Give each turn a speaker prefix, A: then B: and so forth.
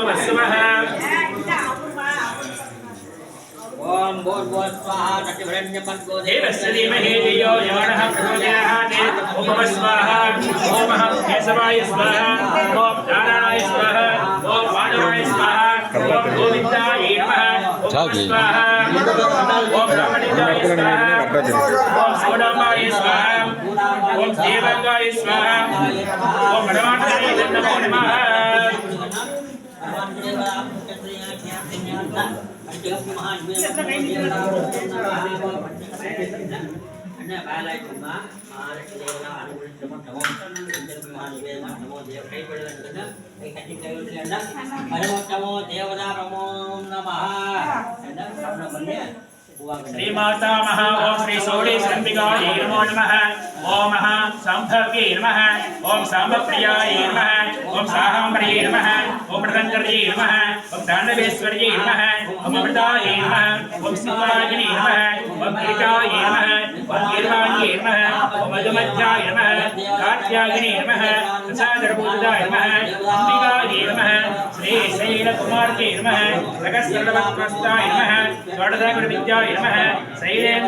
A: वस्वः
B: ओम बोल बोल स्वाहा नटिवरण्य पद्मो
A: देवस्य धीमहि धियो यो नः प्रचोदयात् उपवस्वाहा ओम केशवाय स्वाहा ओम नारायणाय स्वाहा ओम माधवाय स्वाहा ओम गोविन्दाय नमः ओम स्वाहा ओम रमणीयाय स्वाहा ओम सोडामाय स्वाहा ओम देवांगाय स्वाहा ओम रमणाय नमो नमः श्रीमाता महा ओम श्री सोडेशंबिकायै नमो नमः ओम सांभव्यै नमः ओम सांबप्रियायै नमः ओम साहाम्बर्यै नमः ओम मृदङ्गर्यै नमः ओम ताण्डवेश्वर्यै नमः ओम अमृतायै नमः ओम शिवाय नमः ओम गिरिजायै नमः ओम गीर्वाण्यै नमः ओम मधुमध्याय नमः कात्यायनै नमः प्रसादपूजिताय नमः अंबिकायै नमः श्री शैलकुमार्यै नमः जगत्सर्ववक्त्रस्ताय नमः षोडशगुरुविद्याय नमः शैलेन्द्र